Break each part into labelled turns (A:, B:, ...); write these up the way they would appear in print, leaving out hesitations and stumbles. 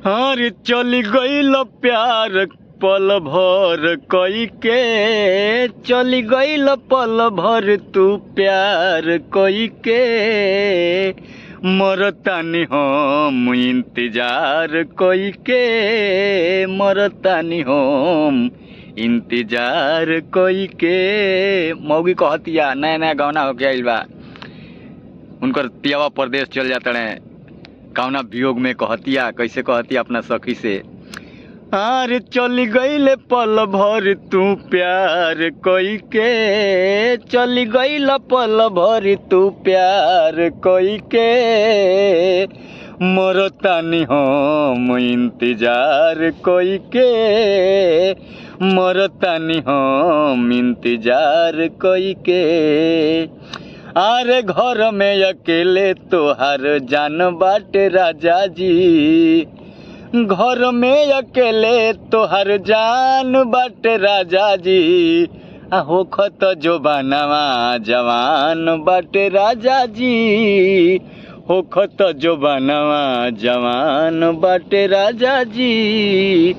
A: रे चली गईल प्यार पल भर कई के, चली गईल पल भर तू प्यार कई के, मरतानी हम इंतजार कई के, मरतानी हम इंतजार कई के। मौगी कहतिया नया नया गौना होके आइल बा, उनकर पियावा परदेश चल जाता है, कौना वियोग में कहतिया, कैसे कहतिया अपना सखी से। रे चली गईल पल भर तू प्यार कई के, चली गईल पल भर तू प्यार कई के, मरतानी हम इंतजार कई के, मरतानी हम इंतजार कई के। अरे घर में अकेले तोहार जान बाटे राजा जी, घर में अकेले तोहार जान बाटे राजा जी, होखत जो बनवा जवान बाटे राजा जी, होखत जो बनवा जवान बाटे राजा जी।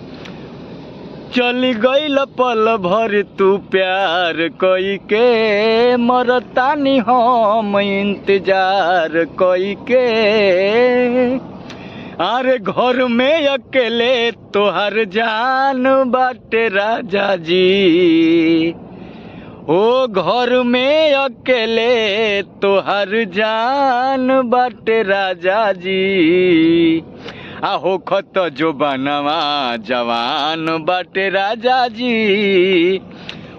A: चली गईल पल भर तू प्यार कई के, मरतानी हम इंतजार कई के। अरे घर में अकेले तोहर जान बाटे राजा जी, ओ घर में अकेले तोहर जान बाटे राजा जी, होखत जो बनवा जवान बाटे राजा जी,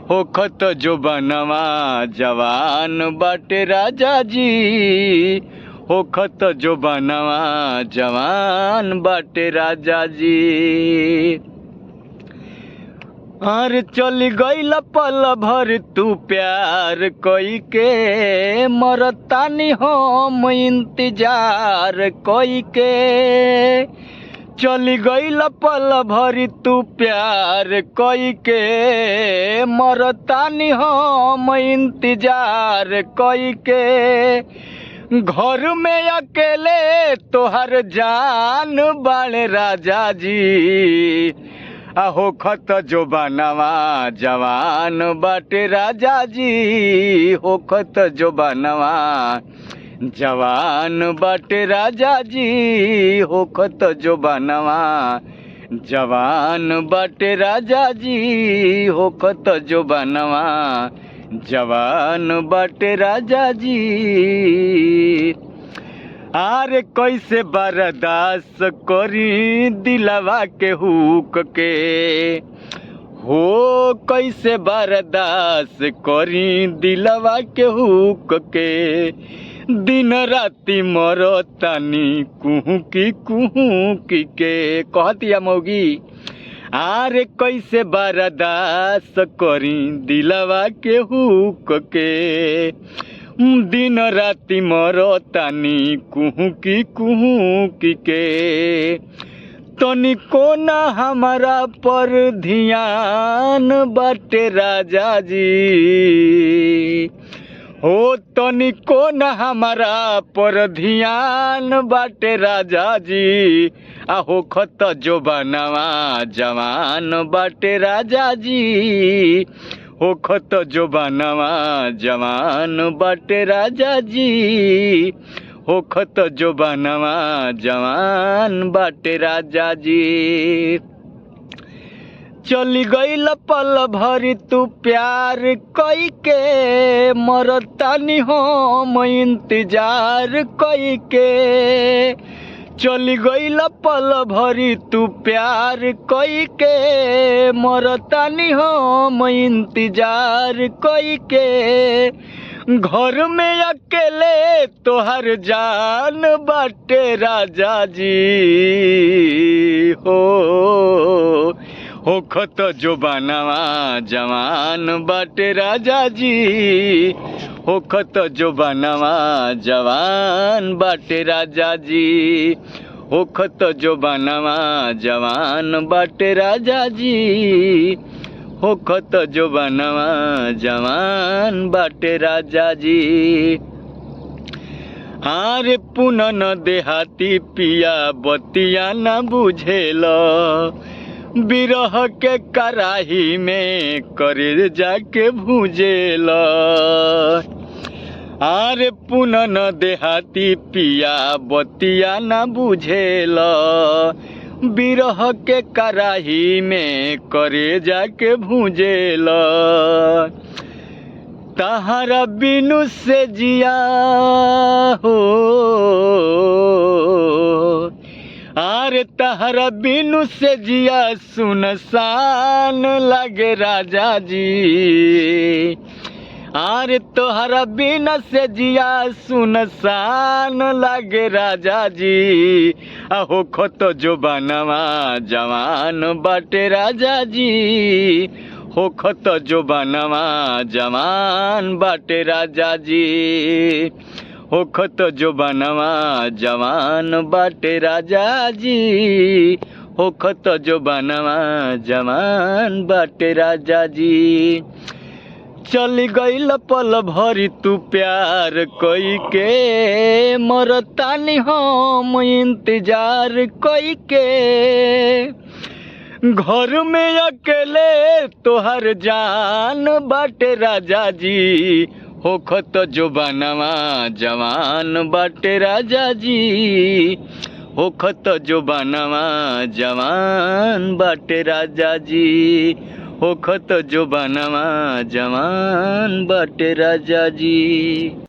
A: होखत जो बनवा जवान बाटे राजा जी, होखत जो बनवा जवान बाटे राजा जी। अरे चली गईल पल भर तू प्यार कई के, मरतानी हम इंतजार कई के, चली गईल पल भर तू प्यार कई के, मरतानी हम इंतजार कई के। घर में अकेले तोहर जान बाड़े राजा जी, होखत जो बनवा जवान बाटे राजा जी, होखत जो बनवा जवान बाटे राजा जी, होखत जो बनवा जवान बाटे राजा जी, होखत जो बनवा जवान बाटे राजा जी। अरे कैसे बर्दाश्त करी दिलवा के हुक के, हो कैसे बर्दाश्त करी दिलवा के हुक के, दिन राति मरतानी कुहुकी के। कहतिया मौगी अरे कैसे बर्दाश्त करी दिलवा के हुक के, दिन राति मरतानी कुहुकी के। तनिको न हमारा पर ध्यान बाटे राजा जी, हो तनिको न हमारा पर ध्यान बाटे राजा जी, होखत जो बनवा जवान बाटे राजा जी, होखत जो बनवा जवान बाटे राजा जी, होखत जो बनवा जवान बाटे राजा जी। चली गईल पल भरी तू प्यार कई के, मरतानी हम इंतजार कई के, चली गईल पल भरी तू प्यार कई के, मरतानी हम इंतजार कई के। घर में अकेले तोहर जान बाटे राजा जी, होखत जो बनवा जवान बाटे राजा जी, होखत जो बनवा जवान बाटे राजा जी, होखत जो बनवा जवान बाटे राजा जी, होखत जो बनवा जवान बाटे राजा जी। आरे पुनन देहाती पिया बतिया न बुझेल बिरह के कराही में करे जाके भूजेल आरे पुनन देहाती पिया बतिया न बुझेल बिरह के कराही में करे जाके भूजेल तहरा बिनु से जिया हो आरे तहरा बिनु से जिया सुनसान लगे राजा जी आरे तोहरा बिना से जिया सुनसान लगे राजा जी आहो खत जो बनवा जवान बाटे राजा जी हो खत जो बनवा जवान बाटे राजा जी हो खत जो बनवा जवान बाटे राजा जी हो खत जो बनवा जवान बाटे राजा जी चली गईल पल भरी तू प्यार कोई के मरतानी हम इंतजार कोई के घर में अकेले तोहर जान बाटे राजा जी हो खत जो बनवा जवान बाटे राजा जी हो खत जो बनवा जवान बाटे राजा जी हो खत जो बनवा जवान बाटे राजा जी।